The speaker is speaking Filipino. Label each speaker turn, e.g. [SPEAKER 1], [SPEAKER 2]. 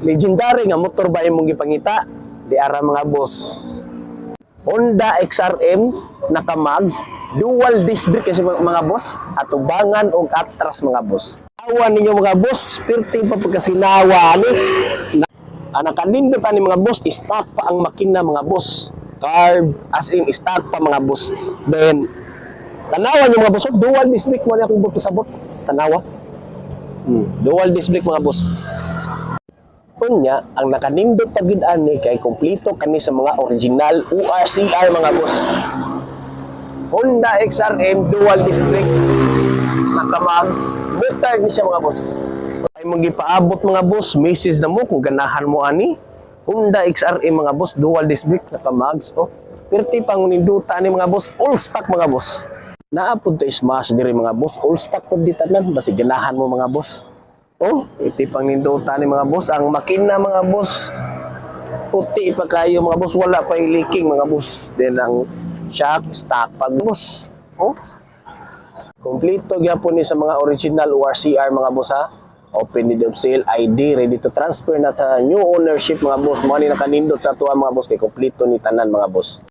[SPEAKER 1] Legendary nga motor ba imong gipangita? Di ara mga boss. Honda XRM naka-mags, dual disc brake kasi mga boss, atubangan og atras mga boss. Awan ninyo mga boss, perti pa pagkasinawa ni. Nakanindot ani mga boss, stock pa ang makina mga boss. Carb, as in stock pa mga boss. Then tanawa niyo mga boss, dual disc brake mo na akong sabot. Tanawa. Dual disc brake mga boss. Kunya, ang nakanindot pagid ani kay kompleto kani sa mga original URCR mga boss. Honda XRM dual disc brake naka-mags, motor ni siya mga boss. Ay mong gipaabot mga boss, message na mo kung ganahan mo ani. Honda XRM mga boss, dual disc brake naka-mags oh. Perti pang ninduta ni mga boss, all stock mga boss. Naapod to smash diri mga boss, all stock pod di tanan basi ganahan mo mga boss. Oh, iti pang ninduta ni mga boss, ang makina mga boss. Puti pa kayo mga boss, wala pa yung leaking mga boss. Then ang shock stock pag boss. Oh. Kompleto gyapon ni sa mga original ORCR mga boss ha. Open need of sale ID, ready to transfer na sa new ownership mga boss. Mo ni nakanindot sa tuwa mga boss kay kompleto ni tanan mga boss.